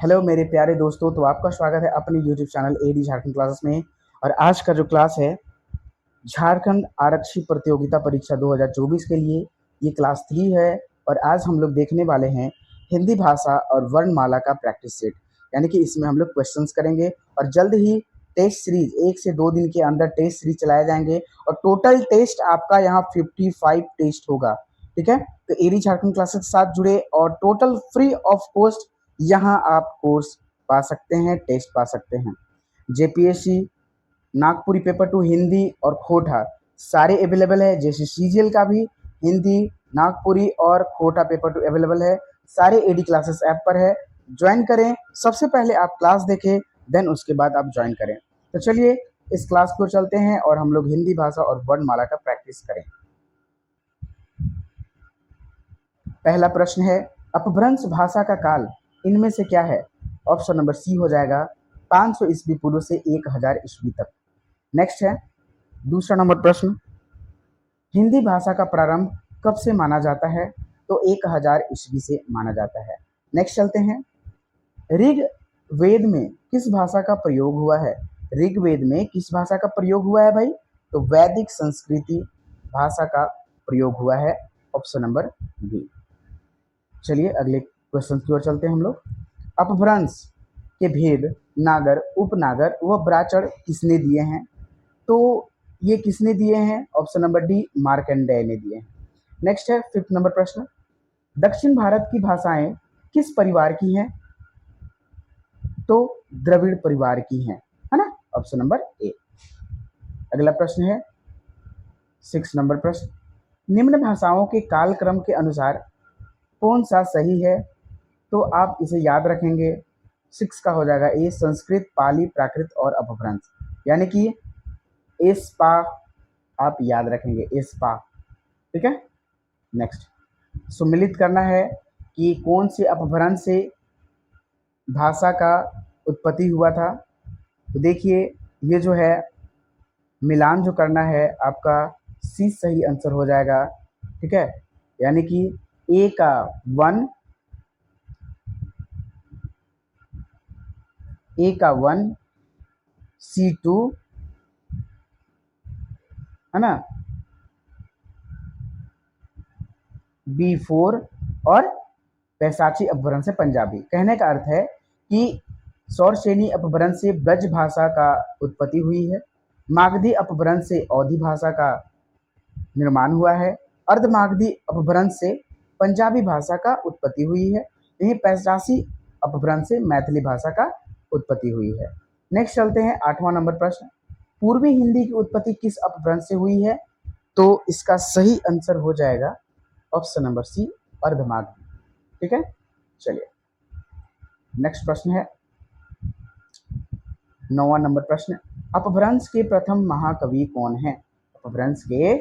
Hello मेरे प्यारे दोस्तों, तो आपका स्वागत है अपने YouTube channel AD Jharkhand classes में। और आज का जो क्लास है झारखंड आरक्षी प्रतियोगिता परीक्षा 2024 के लिए, ये क्लास 3 है। और आज हम लोग देखने वाले हैं हिंदी भाषा और वर्णमाला का प्रैक्टिस सेट, यानी कि इसमें हम लोग क्वेश्चंस करेंगे और जल्द ही टेस्ट सीरीज 1 से 2 दिन के अंदर टेस्ट सीरीज चलाए जाएंगे। और टोटल टेस्ट आपका यहाँ 55 टेस्ट होगा, ठीक है। तो एडी झारखंड क्लासेस के साथ जुड़े और टोटल फ्री ऑफ कॉस्ट यहाँ आप कोर्स पा सकते हैं, टेस्ट पा सकते हैं। जेपीएससी, नागपुरी पेपर 2 हिंदी और खोटा सारे अवेलेबल है। जैसे सीजीएल का भी हिंदी, नागपुरी और खोटा पेपर 2 अवेलेबल है। सारे एडी क्लासेस ऐप पर है, ज्वाइन करें। सबसे पहले आप क्लास देखें, देन उसके बाद आप ज्वाइन करें। तो चलिए इस क्लास को चलते हैं और हम लोग हिंदी भाषा और वर्णमाला का प्रैक्टिस करें। पहला प्रश्न है, अपभ्रंश भाषा का काल इनमें से क्या है? ऑप्शन नंबर सी हो जाएगा 500 ईस्वी पूर्व से 1000 ईस्वी तक। नेक्स्ट है दूसरा नंबर प्रश्न, हिंदी भाषा का प्रारंभ कब से माना जाता है? तो 1000 ईस्वी से माना जाता है। नेक्स्ट चलते हैं, ऋग्वेद में किस भाषा का प्रयोग हुआ है? ऋग्वेद में किस भाषा का प्रयोग हुआ है भाई? तो वैदिक संस्कृति भाषा का प्रयोग हुआ है। Option number B. चलिए अगले क्वेश्चन की ओर चलते हैं हम लोग। अपभ्रंश के भेद नागर, उपनागर व ब्राचड़ किसने दिए हैं? तो ये किसने दिए हैं? ऑप्शन नंबर डी, मार्कंडेय ने दिए हैं। नेक्स्ट है फिफ्थ नंबर प्रश्न, दक्षिण भारत की भाषाएं किस परिवार की हैं? तो द्रविड़ परिवार की हैं, है ना। Option number A. अगला प्रश्न है 6 नंबर प्रश्न, निम्न भाषाओं के कालक्रम के अनुसार कौन सा सही है? तो आप इसे याद रखेंगे। 6 का हो जाएगा ए, संस्कृत, पाली, प्राकृत और अपभ्रंश, यानी कि एस्पा आप याद रखेंगे, एस्पा, ठीक है। नेक्स्ट, सुमिलित करना है कि कौन से अपभ्रंश से भाषा का उत्पत्ति हुआ था। तो देखिए ये जो है मिलान जो करना है आपका सी सही आंसर हो जाएगा, ठीक है। यानी कि ए का 1, ए का 1, C2, है ना, B4 और पैसाची अपभ्रंश से पंजाबी। कहने का अर्थ है कि सौरसेनी अपभ्रंश से ब्रज भाषा का उत्पत्ति हुई है, मागधी अपभ्रंश से अवधी भाषा का निर्माण हुआ है, अर्धमागधी अपभ्रंश से पंजाबी भाषा का उत्पत्ति हुई है, यही पैसाची अपभ्रंश से मैथिली भाषा का उत्पत्ति हुई है। नेक्स्ट चलते हैं 8वां नंबर प्रश्न, पूर्वी हिंदी की उत्पत्ति किस अपभ्रंश से हुई है? तो इसका सही आंसर हो जाएगा ऑप्शन नंबर सी, अर्धमागधी, ठीक है। चलिए नेक्स्ट प्रश्न है 9वां नंबर प्रश्न, अपभ्रंश के प्रथम महाकवि कौन है? अपभ्रंश के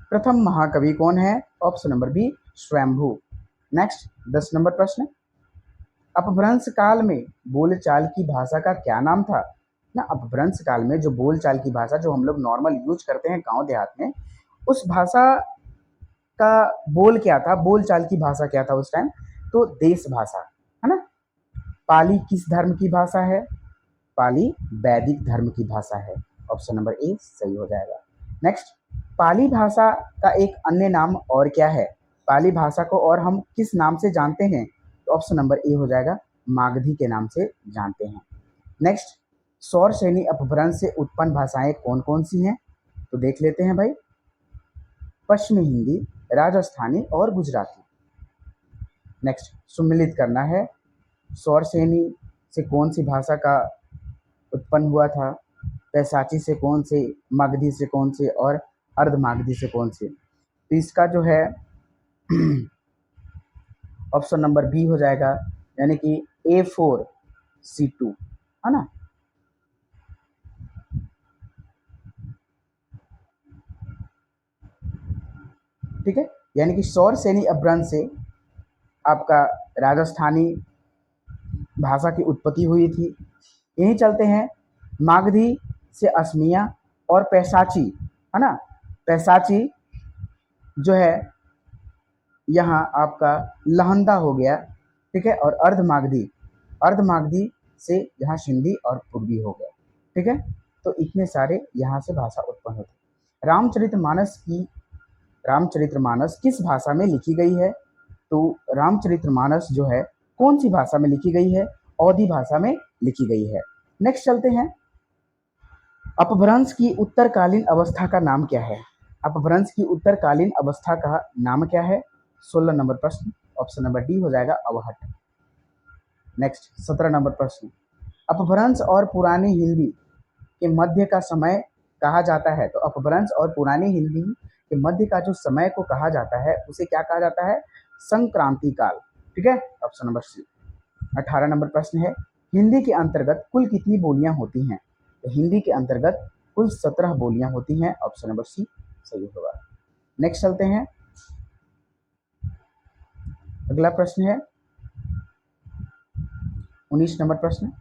प्रथम महाकवि कौन है? ऑप्शन नंबर बी, स्वयंभू। नेक्स्ट 10 नंबर प्रश्न, अपभ्रंश काल में बोलचाल की भाषा का क्या नाम था? ना, अपभ्रंश काल में जो बोलचाल की भाषा जो हम लोग नॉर्मल यूज करते हैं गांव देहात में, उस भाषा का बोल क्या था, बोलचाल की भाषा क्या था उस टाइम? तो देश भाषा, है ना। पाली किस धर्म की भाषा है? पाली वैदिक धर्म की भाषा है। ऑप्शन नंबर ए सही हो जाएगा। नेक्स्ट, पाली भाषा का एक अन्य नाम और क्या है? पाली भाषा को और हम किस नाम से जानते हैं? तो ऑप्शन नंबर ए हो जाएगा, मागधी के नाम से जानते हैं। नेक्स्ट, सौरसेनी अपभ्रंश से उत्पन्न भाषाएं कौन कौन सी हैं? तो देख लेते हैं भाई, पश्चिमी हिंदी, राजस्थानी और गुजराती। नेक्स्ट, सुमिलित करना है, सौरसेनी से कौन सी भाषा का उत्पन्न हुआ था, पैसाची से कौन से, मागधी से कौन से और अर्धमागधी से कौन से? तो इसका जो है ऑप्शन नंबर बी हो जाएगा, यानी कि A4C2, है ना। ठीक है, यानी कि सौरसेनी अपभ्रंश से आपका राजस्थानी भाषा की उत्पत्ति हुई थी। यहीं चलते हैं, मागधी से असमिया और पैसाची, है ना, पैसाची जो है यहाँ आपका लहंदा हो गया, ठीक है। और अर्धमागधी, अर्धमागधी से यहाँ सिंधी और पूर्वी हो गया। ठीक है, तो इतने सारे यहाँ से भाषा उत्पन्न होती। रामचरितमानस किस भाषा में लिखी गई है? तो रामचरितमानस जो है कौन सी भाषा में लिखी गई है? अवधी भाषा में लिखी गई है। नेक्स्ट चलते हैं, अपभ्रंश की उत्तरकालीन अवस्था का नाम क्या है? अपभ्रंश की उत्तरकालीन अवस्था का नाम क्या है? 16 नंबर प्रश्न, ऑप्शन नंबर डी हो जाएगा अवहट। नेक्स्ट 17 नंबर प्रश्न, अपभ्रंश और पुरानी हिंदी के मध्य का समय कहा जाता है? तो अपभ्रंश और पुरानी हिंदी के मध्य का जो समय को कहा जाता है उसे क्या कहा जाता है? संक्रांति काल। ठीक है, ऑप्शन नंबर सी। 18 नंबर प्रश्न है, हिंदी के अंतर्गत कुल कितनी बोलियां होती हैं? तो हिंदी के अंतर्गत कुल 17 बोलियां होती हैं, ऑप्शन नंबर सी सही होगा। नेक्स्ट चलते हैं, अगला प्रश्न है 19 नंबर प्रश्न,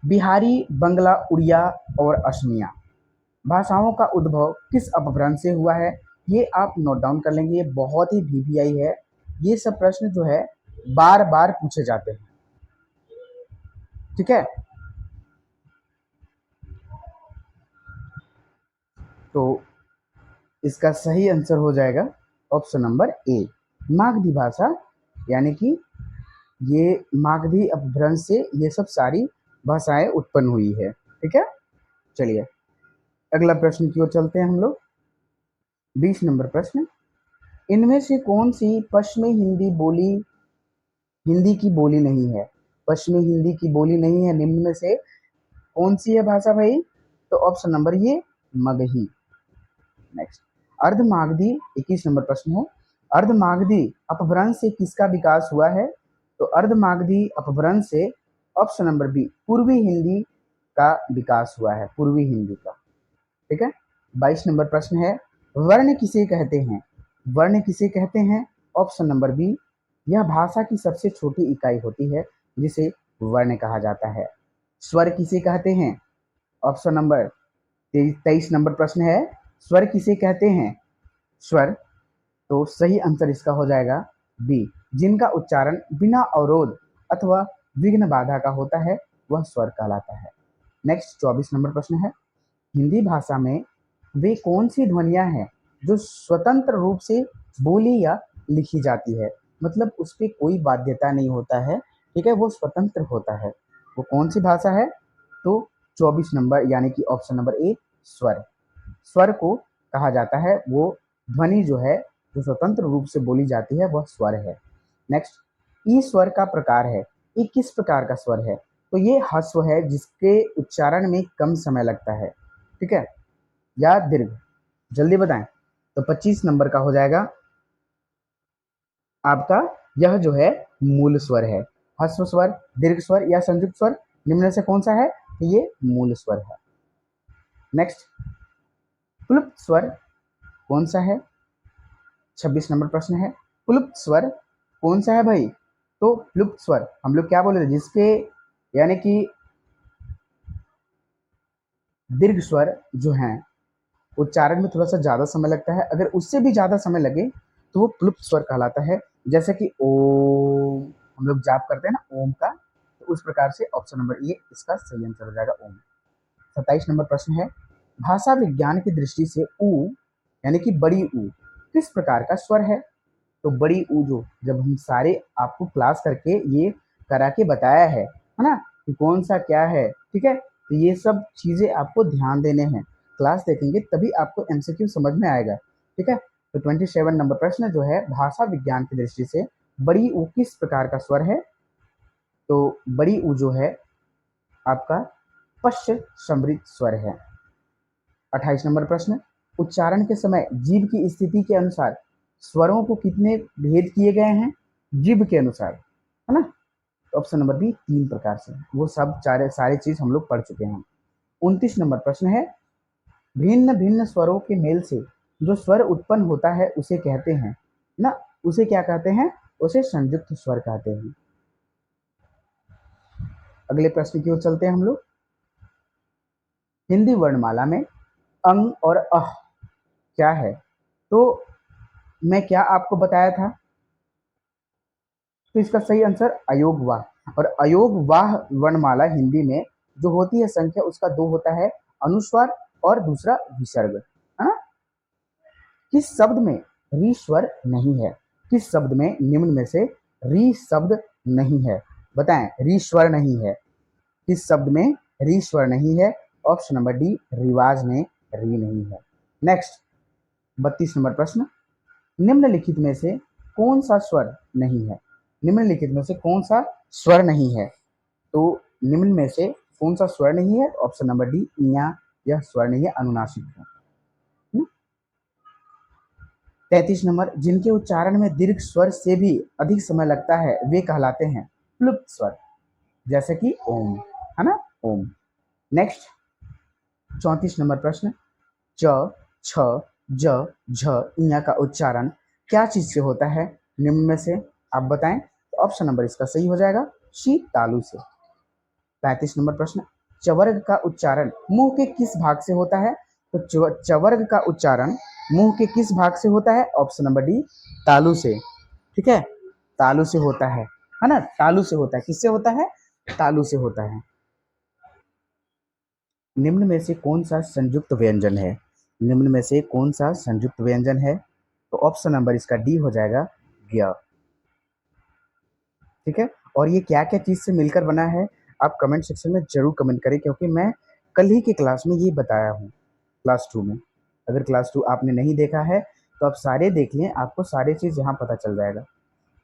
बिहारी, बंगला, उड़िया और असमिया भाषाओं का उद्भव किस अपभ्रंश से हुआ है? ये आप नोट डाउन कर लेंगे, ये बहुत ही वीवीआई है। ये सब प्रश्न जो है बार बार पूछे जाते हैं। ठीक है, तो इसका सही आंसर हो जाएगा ऑप्शन नंबर ए, मागधी भाषा, यानी कि ये मागधी अपभ्रंश से ये सब सारी भाषाएं उत्पन्न हुई है। ठीक है, चलिए अगला प्रश्न की ओर चलते हैं हम लोग। 20 नंबर प्रश्न, इनमें से कौन सी पश्चिमी हिंदी की बोली नहीं है? पश्चिमी हिंदी की बोली नहीं है, निम्न में से कौन सी है भाषा भाई? तो ऑप्शन नंबर ये मगही। नेक्स्ट, अर्धमागधी 21 नंबर प्रश्न है, अर्धमागधी अपभ्रंश से किसका विकास हुआ है? तो अर्धमागधी अपभ्रंश से ऑप्शन नंबर बी पूर्वी हिंदी का विकास हुआ है, पूर्वी हिंदी का। ठीक है, 22 नंबर प्रश्न है, वर्ण किसे कहते हैं? वर्ण किसे कहते हैं? ऑप्शन नंबर बी, यह भाषा की सबसे छोटी इकाई होती है जिसे वर्ण कहा जाता है। स्वर किसे कहते हैं? ऑप्शन नंबर 23 नंबर प्रश्न है, स्वर किसे कहते हैं? स्वर, तो सही आंसर इसका हो जाएगा बी, जिनका उच्चारण बिना अवरोध अथवा विघ्न बाधा का होता है वह स्वर कहलाता है। नेक्स्ट 24 नंबर प्रश्न है, हिंदी भाषा में वे कौन सी ध्वनियां हैं जो स्वतंत्र रूप से बोली या लिखी जाती है? मतलब उस पर कोई बाध्यता नहीं होता है। ठीक है, वो स्वतंत्र होता है, वो कौन सी भाषा है? तो 24 नंबर यानी कि ऑप्शन नंबर ए स्वर। स्वर को कहा जाता है वो ध्वनि जो है जो स्वतंत्र रूप से बोली जाती है वह स्वर है। नेक्स्ट, ई स्वर का प्रकार है, ये किस प्रकार का स्वर है? तो ये ह्रस्व है जिसके उच्चारण में कम समय लगता है। ठीक है, या दीर्घ, जल्दी बताएं। तो 25 नंबर का हो जाएगा आपका, यह जो है मूल स्वर है। ह्रस्व स्वर, दीर्घ स्वर या संयुक्त स्वर, निम्न में से कौन सा है? तो ये मूल स्वर है। नेक्स्ट, प्लुप्त स्वर कौन सा है? 26 नंबर प्रश्न है, प्लुप्त स्वर कौन सा है भाई? तो प्लुप्त स्वर हम लोग क्या बोले थे, जिसके यानी कि दीर्घ स्वर जो हैं उच्चारण में थोड़ा सा ज़्यादा समय लगता है, अगर उससे भी ज़्यादा समय लगे तो वो प्लुप्त स्वर कहलाता है। जैसे कि ओम, हम लोग जाप करते हैं ना ओम का, तो उस प्रकार से ऑप्शन नंबर ए इसका सही आंसर हो जाएगा ओम। 27 नंबर प्रश्न है, भाषा विज्ञान की दृष्टि से ऊ यानी कि बड़ी ऊ किस प्रकार का स्वर है? तो बड़ी ऊ जो जब हम सारे आपको क्लास करके ये करा के बताया है ना कि कौन सा क्या है। ठीक है, तो ये सब चीज़ें आपको ध्यान देने हैं, क्लास देखेंगे तभी आपको एमसीक्यू समझ में आएगा। ठीक है, तो 27 नंबर प्रश्न जो है, भाषा विज्ञान की दृष्टि से बड़ी ऊ किस प्रकार का स्वर है? तो बड़ी ऊ जो है आपका पश्च समृद्ध स्वर है। 28 नंबर प्रश्न, उच्चारण के समय जीभ की स्थिति के अनुसार स्वरों को कितने भेद किए गए हैं? जीभ के अनुसार, है ना? तो ऑप्शन नंबर बी 3 प्रकार से, वो सब सारे चीज हम लोग पढ़ चुके हैं। 29 नंबर प्रश्न है, भिन्न भिन्न स्वरों के मेल से जो स्वर उत्पन्न होता है उसे कहते हैं ना, उसे क्या कहते हैं? उसे संयुक्त स्वर कहते हैं। अगले प्रश्न की ओर चलते हैं हम लोग। हिंदी वर्णमाला में अंग और अह क्या है? तो मैं क्या आपको बताया था तो इसका सही आंसर अयोगवाह। और अयोगवाह वर्णमाला हिंदी में जो होती है संख्या, उसका दो होता है, अनुस्वार और दूसरा विसर्ग, है ना। किस शब्द में री स्वर नहीं है? किस शब्द में निम्न में से री शब्द नहीं है? बताएं, री स्वर नहीं है, किस शब्द में री स्वर नहीं है? ऑप्शन नंबर डी, रिवाज में री नहीं है। नेक्स्ट 32 नंबर प्रश्न, निम्नलिखित में से कौन सा स्वर नहीं है? निम्नलिखित में से कौन सा स्वर नहीं है? तो निम्न में से कौन सा स्वर नहीं है? ऑप्शन नंबर डी, इया, यह स्वर नहीं है, अनुनासिक है। 33 नंबर, जिनके उच्चारण में दीर्घ स्वर से भी अधिक समय लगता है वे कहलाते हैं प्लुप्त स्वर, जैसे कि ओम, है ना, ओम। नेक्स्ट 34 नंबर प्रश्न, च, छ, ज, झ, इया का उच्चारण क्या चीज से होता है? निम्न में से आप बताएं। तो ऑप्शन नंबर इसका सही हो जाएगा शी, तालु से। 35 नंबर प्रश्न, चवर्ग का उच्चारण मुंह के किस भाग से होता है? तो चवर्ग का उच्चारण मुंह के किस भाग से होता है? ऑप्शन नंबर डी, तालु से। ठीक है, तालु से होता है ना, तालु से होता है। किससे होता है? तालु से होता है। निम्न में से कौन सा संयुक्त व्यंजन है? निम्न में से कौन सा संयुक्त व्यंजन है? तो ऑप्शन नंबर इसका डी हो जाएगा, ज्ञ। ठीक है, और ये क्या क्या चीज से मिलकर बना है, आप कमेंट सेक्शन में जरूर कमेंट करें, क्योंकि मैं कल ही की क्लास में ये बताया हूँ, क्लास 2 में। अगर क्लास 2 आपने नहीं देखा है तो आप सारे देख लें, आपको सारी चीज यहाँ पता चल जाएगा।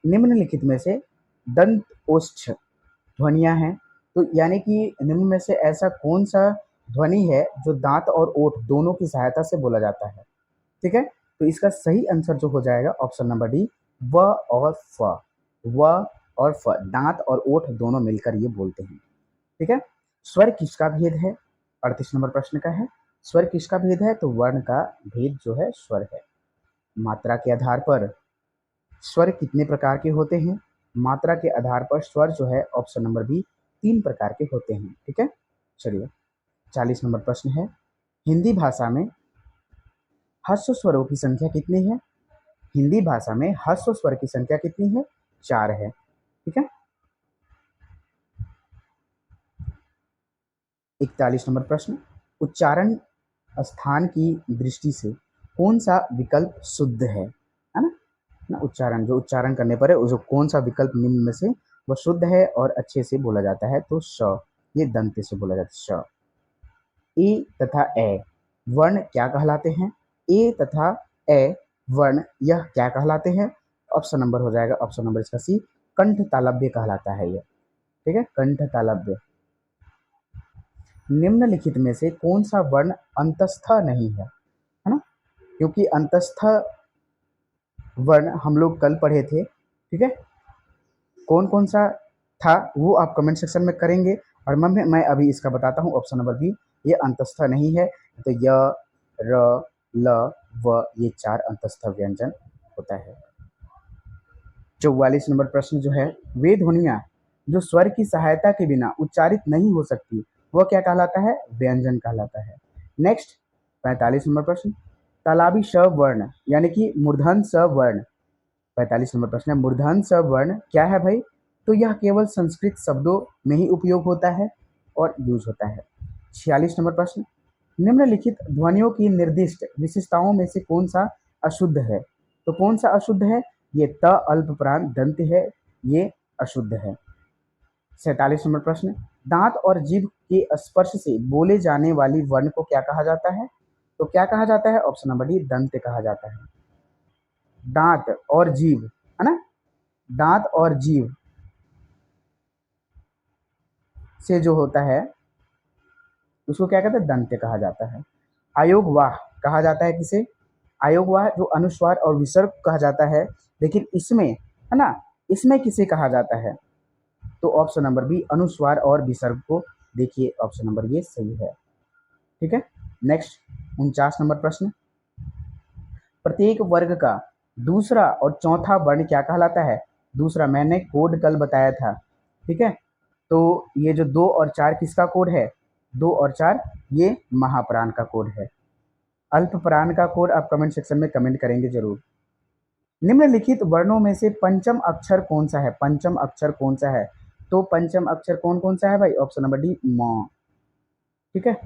निम्नलिखित में से दंत ओष्ठ ध्वनियां हैं, तो यानी कि निम्न में से ऐसा कौन सा ध्वनि है जो दांत और ओठ दोनों की सहायता से बोला जाता है? ठीक है, तो इसका सही आंसर जो हो जाएगा ऑप्शन नंबर डी, व और फ। व और फ, दांत और ओठ दोनों मिलकर ये बोलते हैं। ठीक है, स्वर किसका भेद है? 38 नंबर प्रश्न का है, स्वर किसका भेद है? तो वर्ण का भेद जो है स्वर है। मात्रा के आधार पर स्वर कितने प्रकार के होते हैं? मात्रा के आधार पर स्वर जो है ऑप्शन नंबर बी, 3 प्रकार के होते हैं। ठीक है, चलिए 40 नंबर प्रश्न है, हिंदी भाषा में ह्रस्व स्वरों की संख्या कितनी है? हिंदी भाषा में ह्रस्व स्वर की संख्या कितनी है? 4 है। ठीक है, 41 नंबर प्रश्न, उच्चारण स्थान की दृष्टि से कौन सा विकल्प शुद्ध है ना, उच्चारण जो उच्चारण करने पर है, जो कौन सा विकल्प निम्न में से वो शुद्ध है और अच्छे से बोला जाता है? तो श, ये दंत से बोला जाता है, श। ए तथा ए वर्ण क्या कहलाते हैं? ए तथा ए वर्ण यह क्या कहलाते हैं? ऑप्शन नंबर हो जाएगा, ऑप्शन नंबर इसका सी, कंठ तालव्य कहलाता है ये। ठीक है, कंठ तालव्य। निम्नलिखित में से कौन सा वर्ण अंतस्थ नहीं है ना, क्योंकि अंतस्थ वर्ण हम लोग कल पढ़े थे। ठीक है, कौन कौन सा था वो आप कमेंट सेक्शन में करेंगे, और मैं अभी इसका बताता हूँ, ऑप्शन नंबर बी, ये अंतस्थ नहीं है। तो य, र, ल, व, ये 4 अंतस्थ व्यंजन होता है। 44 नंबर प्रश्न जो है, वे ध्वनियाँ जो स्वर की सहायता के बिना उच्चारित नहीं हो सकती वह क्या कहलाता है? व्यंजन कहलाता है। नेक्स्ट 45 नंबर प्रश्न, तालाबी श वर्ण यानी कि मूर्धन स वर्ण, 45 नंबर प्रश्न है, मूर्धन स वर्ण क्या है भाई? तो यह केवल संस्कृत शब्दों में ही उपयोग होता है और यूज होता है। 46 नंबर प्रश्न, निम्नलिखित ध्वनियों की निर्दिष्ट विशेषताओं में से कौन सा अशुद्ध है? तो कौन सा अशुद्ध है? ये त अल्प प्रांत दंत है, ये अशुद्ध है। 47 नंबर प्रश्न, दांत और जीभ के स्पर्श से बोले जाने वाली वर्ण को क्या कहा जाता है? तो क्या कहा जाता है? ऑप्शन नंबर डी, दंत कहा जाता है। दांत और जीभ, है ना, दांत और जीभ से जो होता है उसको क्या कहते हैं? दंत कहा जाता है। आयोगवाह कहा जाता है किसे? आयोगवाह जो अनुस्वार और विसर्ग कहा जाता है, लेकिन इसमें, है ना, इसमें किसे कहा जाता है? तो ऑप्शन नंबर बी, अनुस्वार और विसर्ग को देखिए, ऑप्शन नंबर ये सही है। ठीक है, नेक्स्ट 49 नंबर प्रश्न, प्रत्येक वर्ग का दूसरा और चौथा वर्ण क्या कहलाता है? दूसरा मैंने कोड कल बताया था। ठीक है, तो ये जो 2 और 4 किसका कोड है? 2 और 4 ये महाप्राण का कोड है। अल्प प्राण का कोड आप कमेंट सेक्शन में कमेंट करेंगे जरूर। निम्नलिखित वर्णों में से पंचम अक्षर कौन सा है? पंचम अक्षर कौन सा है? तो पंचम अक्षर कौन कौन सा है भाई? ऑप्शन नंबर डी म। ठीक है।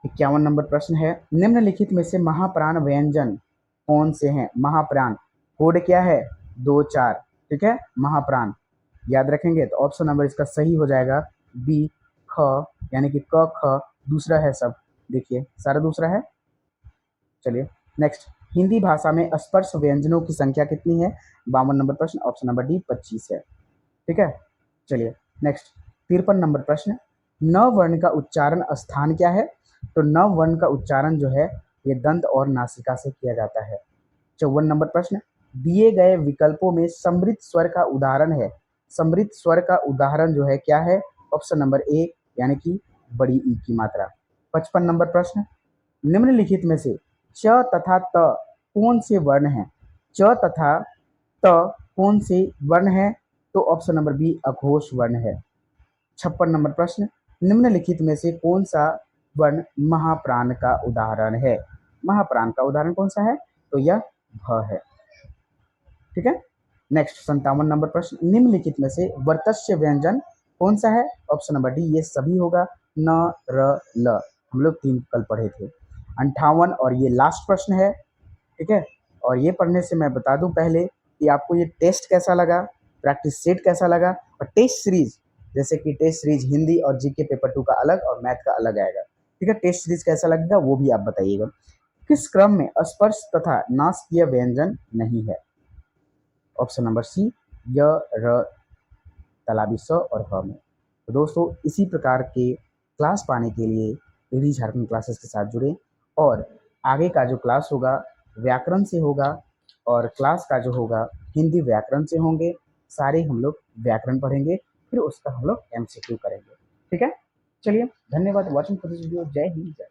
51 नंबर प्रश्न है, निम्नलिखित में से महाप्राण व्यंजन कौन से हैं? महाप्राण कोड क्या है? 2 4। ठीक है, महाप्राण याद रखेंगे तो ऑप्शन नंबर इसका सही हो जाएगा बी ख, यानी कि क ख दूसरा है सब। देखिए सारा दूसरा है। चलिए नेक्स्ट, हिंदी भाषा में स्पर्श व्यंजनों की संख्या कितनी है? 52 नंबर प्रश्न, ऑप्शन नंबर डी 25 है। ठीक है। चलिए नेक्स्ट, 53 नंबर प्रश्न, न वर्ण का उच्चारण स्थान क्या है? तो न वर्ण का उच्चारण जो है ये दंत और नासिका से किया जाता है। 54 नंबर प्रश्न, दिए गए विकल्पों में समृद्ध स्वर का उदाहरण है। समृद्ध स्वर का उदाहरण जो है क्या है? ऑप्शन नंबर ए, यानी कि बड़ी ई की मात्रा। 55 नंबर प्रश्न, निम्नलिखित में से च तथा त कौन से वर्ण हैं? च तथा त कौन से वर्ण हैं? तो ऑप्शन नंबर बी अघोष वर्ण है। 56 नंबर प्रश्न, निम्नलिखित में से कौन सा वर्ण महाप्राण का उदाहरण है? महाप्राण का उदाहरण कौन सा है? तो यह भ है। ठीक है। नेक्स्ट 57 नंबर प्रश्न, निम्नलिखित में से वर्तस्य व्यंजन कौन सा है? ऑप्शन नंबर डी ये सभी होगा, न र ल। हम लोग 3 कल पढ़े थे। 58 और ये लास्ट प्रश्न है। ठीक है। और ये पढ़ने से मैं बता दूं पहले कि आपको ये टेस्ट कैसा लगा, प्रैक्टिस सेट कैसा लगा, और टेस्ट सीरीज जैसे कि टेस्ट सीरीज हिंदी और जीके पेपर 2 का अलग और मैथ का अलग आएगा। ठीक है, टेस्ट सीरीज कैसा लगेगा वो भी आप बताइएगा। किस क्रम में स्पर्श तथा नासकीय व्यंजन नहीं है? ऑप्शन नंबर सी य र तालाबी स और ह में। तो दोस्तों इसी प्रकार के क्लास पाने के लिए एडी झारखंड क्लासेस के साथ जुड़े, और आगे का जो क्लास होगा व्याकरण से होगा, और क्लास का जो होगा हिंदी व्याकरण से होंगे। सारे हम लोग व्याकरण पढ़ेंगे, फिर उसका हम लोग एमसीक्यू करेंगे। ठीक है। चलिए धन्यवाद वॉचिंग फॉर दिस वीडियो। जय हिंद जय।